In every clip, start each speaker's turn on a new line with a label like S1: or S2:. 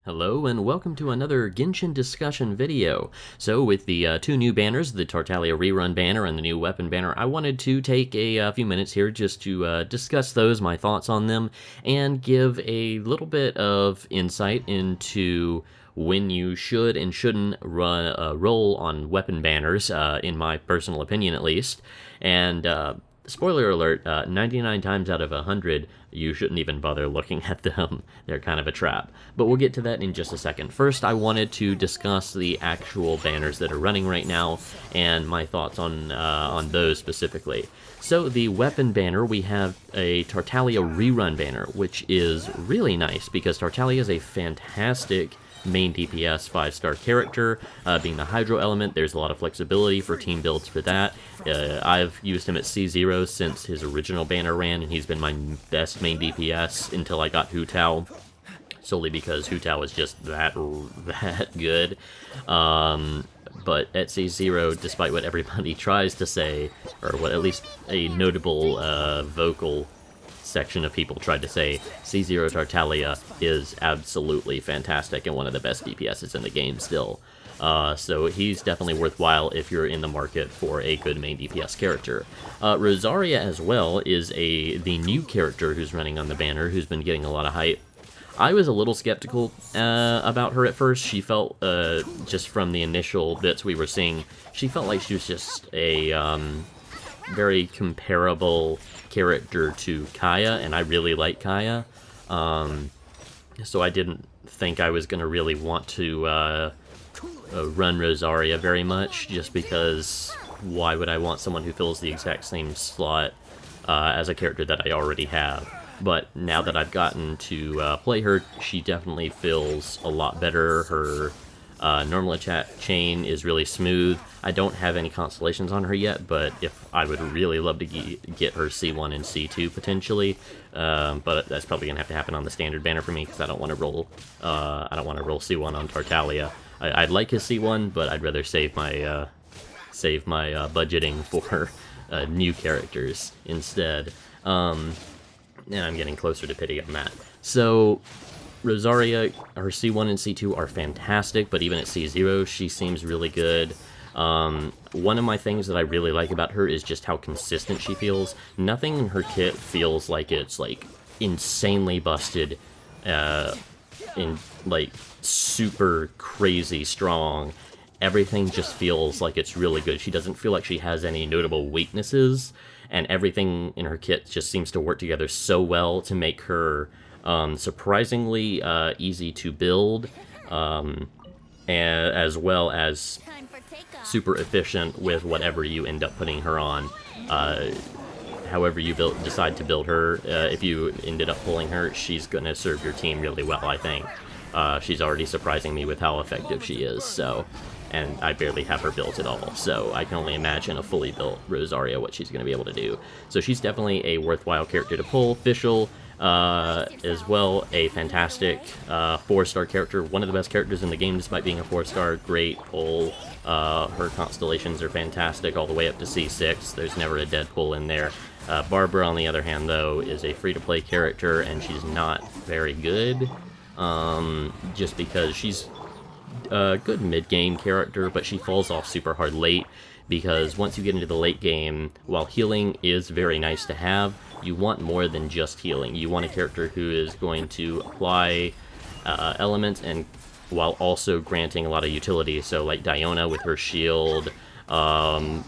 S1: Hello and welcome to another Genshin discussion video. So with the two new banners, the Tartaglia rerun banner and the new weapon banner, I wanted to take a few minutes here just to discuss those, my thoughts on them, and give a little bit of insight into when you should and shouldn't roll on weapon banners, in my personal opinion at least. And spoiler alert, 99 times out of 100, you shouldn't even bother looking at them. They're kind of a trap. But we'll get to that in just a second. First, I wanted to discuss the actual banners that are running right now and my thoughts on those specifically. So the weapon banner, we have a Tartaglia rerun banner, which is really nice because Tartaglia is a fantastic main DPS 5-star character. Being the Hydro element, there's a lot of flexibility for team builds for that. I've used him at C0 since his original banner ran, and he's been my best main DPS until I got Hu Tao, solely because Hu Tao is just that good. But at C0, despite what everybody tries to say, or what at least a notable vocal section of people tried to say, C0 Tartaglia is absolutely fantastic and one of the best DPSs in the game still. So he's definitely worthwhile if you're in the market for a good main DPS character. Rosaria as well is the new character who's running on the banner, who's been getting a lot of hype. I was a little skeptical about her at first. She felt, just from the initial bits we were seeing, she felt like she was just a very comparable character to Kaya, and I really like Kaya. So I didn't think I was going to really want to run Rosaria very much, just because why would I want someone who fills the exact same slot as a character that I already have? But now that I've gotten to play her, she definitely feels a lot better. Her normal attack chain is really smooth. I don't have any constellations on her yet, but I would really love to get her C1 and C2 potentially. But that's probably gonna have to happen on the standard banner for me because I don't want to roll. I don't want to roll C1 on Tartaglia. I'd like his C1, but I'd rather save my budgeting for new characters instead. And I'm getting closer to pity on that. So Rosaria, her C1 and C2 are fantastic, but even at C0, she seems really good. One of my things that I really like about her is just how consistent she feels. Nothing in her kit feels like it's, like, insanely busted, in, like, super crazy strong. Everything just feels like it's really good. She doesn't feel like she has any notable weaknesses, and everything in her kit just seems to work together so well to make her surprisingly easy to build, as well as super efficient with whatever you end up putting her on. However you decide to build her, if you ended up pulling her, she's going to serve your team really well, I think. She's already surprising me with how effective she is, so... And I barely have her built at all, so I can only imagine a fully built Rosaria, what she's going to be able to do. So she's definitely a worthwhile character to pull. Fischl, as well, a fantastic 4-star character, one of the best characters in the game despite being a 4-star, great pull. Her constellations are fantastic all the way up to C6, there's never a dead pull in there. Barbara, on the other hand, though, is a free-to-play character, and she's not very good, just because she's a good mid-game character, but she falls off super hard late, because once you get into the late game, while healing is very nice to have, you want more than just healing. You want a character who is going to apply elements and while also granting a lot of utility. So like Diona with her shield, I'm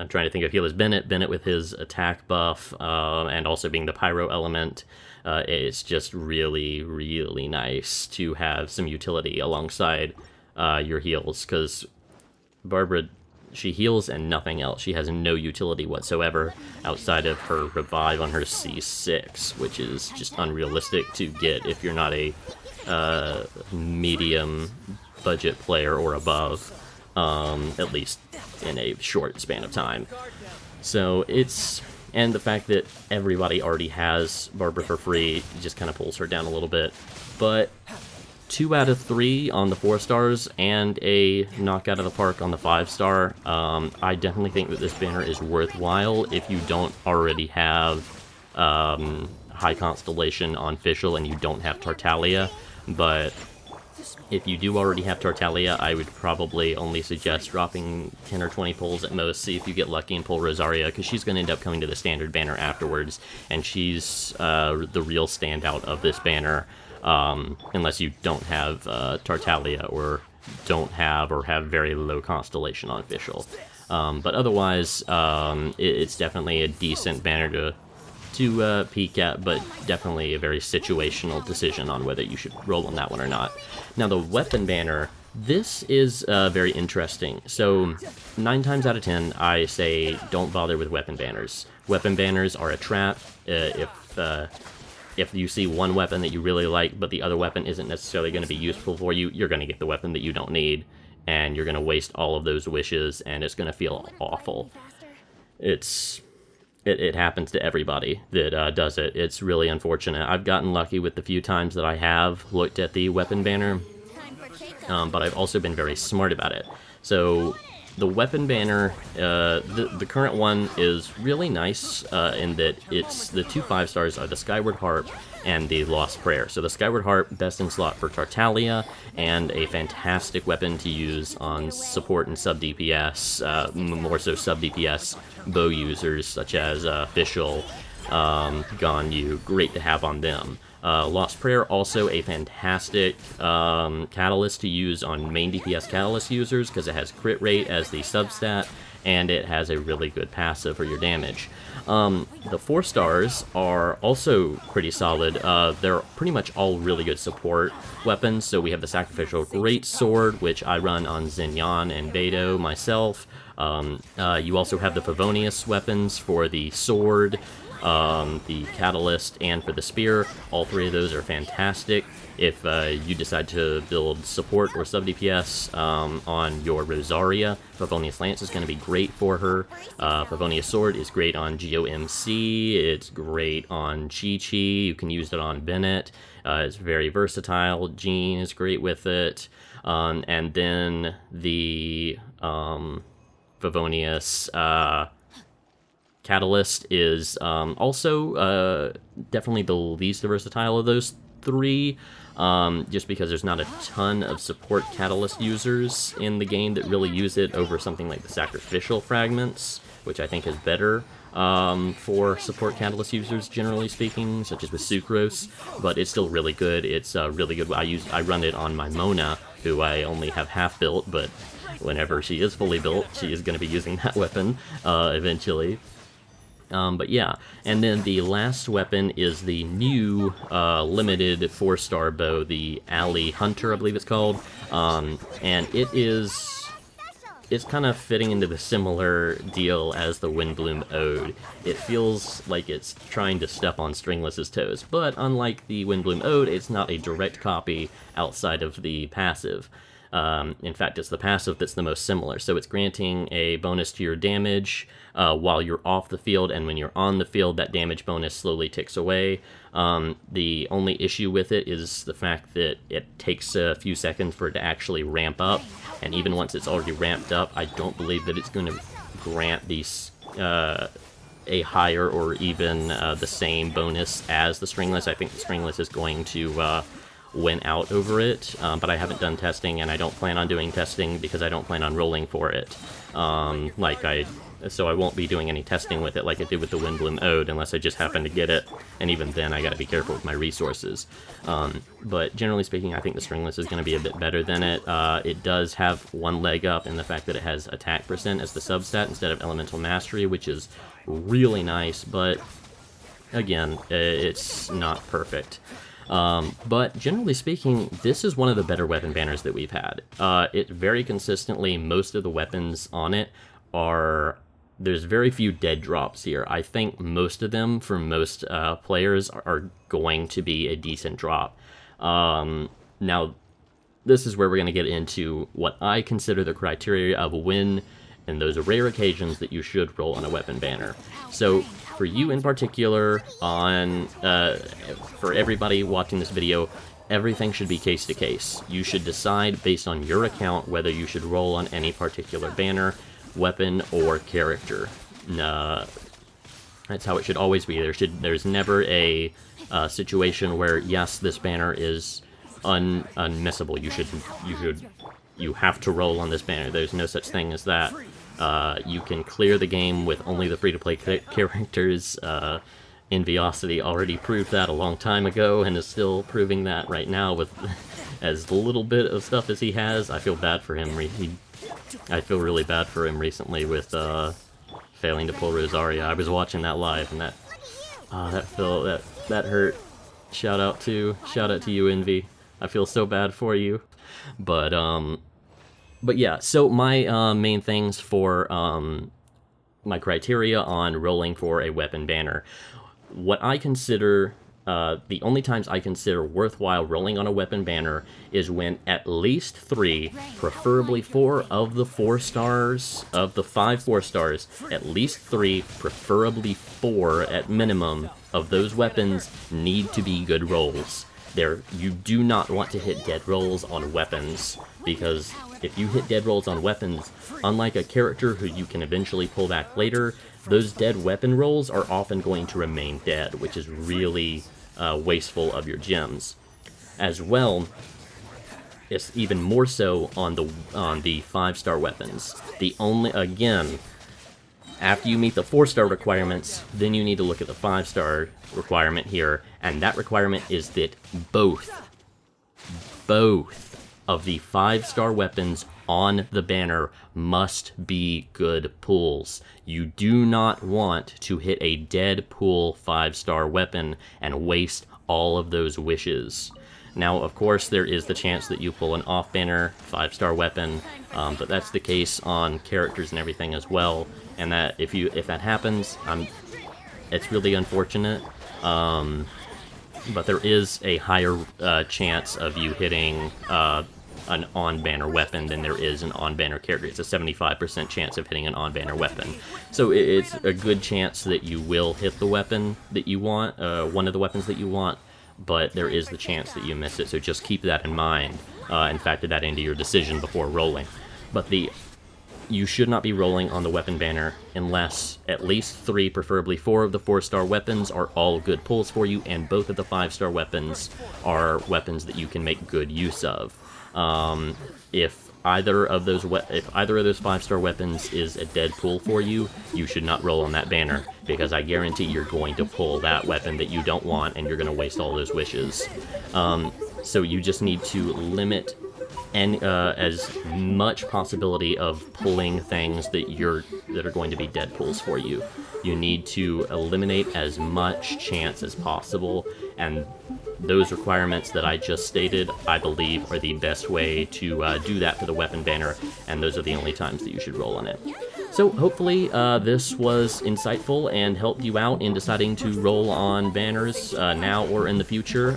S1: trying to think of healers. Bennett with his attack buff, and also being the pyro element. It's just really, really nice to have some utility alongside your heals, because Barbara, she heals and nothing else. She has no utility whatsoever outside of her revive on her C6, which is just unrealistic to get if you're not a medium budget player or above, at least in a short span of time. So and the fact that everybody already has Barbara for free just kind of pulls her down a little bit. But 2 out of 3 on the 4 stars and a knockout of the park on the 5-star. I definitely think that this banner is worthwhile if you don't already have high constellation on official and you don't have Tartaglia, but if you do already have Tartaglia, I would probably only suggest dropping 10 or 20 pulls at most, see if you get lucky and pull Rosaria, because she's going to end up coming to the standard banner afterwards, and she's the real standout of this banner, unless you don't have Tartaglia, or don't have, or have very low constellation on official. But otherwise, it's definitely a decent banner to peek at, but definitely a very situational decision on whether you should roll on that one or not. Now, the weapon banner, this is very interesting. So 9 times out of 10, I say don't bother with weapon banners. Weapon banners are a trap. If you see one weapon that you really like, but the other weapon isn't necessarily going to be useful for you, you're going to get the weapon that you don't need, and you're going to waste all of those wishes, and it's going to feel awful. It happens to everybody that does it. It's really unfortunate. I've gotten lucky with the few times that I have looked at the weapon banner, but I've also been very smart about it. So the weapon banner, the current one is really nice in that it's the 2 5-stars are the Skyward Harp and the Lost Prayer. So the Skyward Harp, best in slot for Tartaglia, and a fantastic weapon to use on support and sub-DPS, more so sub-DPS bow users such as Fischl, Ganyu, great to have on them. Lost Prayer, also a fantastic catalyst to use on main DPS catalyst users, because it has crit rate as the substat, and it has a really good passive for your damage. The 4 stars are also pretty solid. They're pretty much all really good support weapons. So we have the Sacrificial Great Sword, which I run on Xinyan and Beidou myself. You also have the Favonius weapons for the sword, the catalyst, and for the spear. All 3 of those are fantastic. If you decide to build support or sub-DPS on your Rosaria, Favonius Lance is going to be great for her. Favonius Sword is great on GOMC, it's great on Chi-Chi, you can use it on Bennett, it's very versatile. Jean is great with it. And then the Favonius Catalyst is also definitely the least versatile of those 3, just because there's not a ton of support catalyst users in the game that really use it over something like the Sacrificial Fragments, which I think is better for support catalyst users, generally speaking, such as with Sucrose, but it's still really good. It's really good. I run it on my Mona, who I only have half built, but whenever she is fully built, she is going to be using that weapon eventually. But yeah, and then the last weapon is the new limited 4-star bow, the Alley Hunter, I believe it's called, and it's kind of fitting into the similar deal as the Windbloom Ode. It feels like it's trying to step on Stringless's toes, but unlike the Windbloom Ode, it's not a direct copy outside of the passive. In fact, it's the passive that's the most similar. So it's granting a bonus to your damage while you're off the field, and when you're on the field, that damage bonus slowly ticks away. The only issue with it is the fact that it takes a few seconds for it to actually ramp up, and even once it's already ramped up, I don't believe that it's going to grant these a higher or even the same bonus as the Stringless. I think the Stringless is going to win out over it, but I haven't done testing, and I don't plan on doing testing because I don't plan on rolling for it. So I won't be doing any testing with it like I did with the Windbloom Ode, unless I just happen to get it, and even then I gotta be careful with my resources. But generally speaking, I think the Stringless is going to be a bit better than it. It does have one leg up in the fact that it has attack percent as the substat instead of elemental mastery, which is really nice, but again, it's not perfect. But generally speaking, this is one of the better weapon banners that we've had. It very consistently, most of the weapons on it are, there's very few dead drops here. I think most of them, for most players, are going to be a decent drop. Now, this is where we're going to get into what I consider the criteria of when, and those rare occasions that you should roll on a weapon banner. So, for you in particular, for everybody watching this video, everything should be case to case. You should decide based on your account whether you should roll on any particular banner, weapon, or character. That's how it should always be. There's never a situation where, yes, this banner is unmissable. You have to roll on this banner. There's no such thing as that. You can clear the game with only the free-to-play characters. Enviosity already proved that a long time ago and is still proving that right now with as little bit of stuff as he has. I feel bad for him. I feel really bad for him recently with failing to pull Rosaria. I was watching that live and that hurt. Shout out to you, Envy. I feel so bad for you. But yeah, so my main things for my criteria on rolling for a weapon banner. What I consider, the only times I consider worthwhile rolling on a weapon banner is when at least 3, preferably 4 of the 4 stars, of the 5 4 stars, at least 3, preferably 4 at minimum, of those weapons need to be good rolls. You do not want to hit dead rolls on weapons, because if you hit dead rolls on weapons, unlike a character who you can eventually pull back later, those dead weapon rolls are often going to remain dead, which is really wasteful of your gems. As well, it's even more so on the 5-star weapons. Again, after you meet the 4-star requirements, then you need to look at the 5-star requirement here, and that requirement is that both of the 5-star weapons on the banner must be good pulls. You do not want to hit a dead pull 5-star weapon and waste all of those wishes. Now, of course, there is the chance that you pull an off-banner 5-star weapon, but that's the case on characters and everything as well. And that if that happens, it's really unfortunate. But there is a higher chance of you hitting an on-banner weapon than there is an on-banner character. It's a 75% chance of hitting an on-banner weapon. So it's a good chance that you will hit the weapon that you want, one of the weapons that you want, but there is the chance that you miss it, so just keep that in mind and factor that into your decision before rolling. But you should not be rolling on the weapon banner unless at least 3, preferably 4 of the 4-star weapons are all good pulls for you, and both of the 5-star weapons are weapons that you can make good use of. If either of those 5-star weapons is a dead pull for you, you should not roll on that banner, because I guarantee you're going to pull that weapon that you don't want, and you're going to waste all those wishes. So you just need to limit as much possibility of pulling things that are going to be dead pulls for you. You need to eliminate as much chance as possible, and those requirements that I just stated, I believe, are the best way to do that for the weapon banner, and those are the only times that you should roll on it. So hopefully this was insightful and helped you out in deciding to roll on banners now or in the future,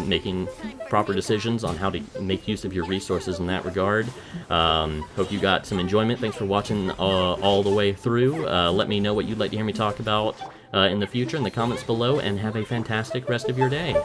S1: making proper decisions on how to make use of your resources in that regard. Hope you got some enjoyment. Thanks for watching all the way through. Let me know what you'd like to hear me talk about in the future in the comments below, and have a fantastic rest of your day.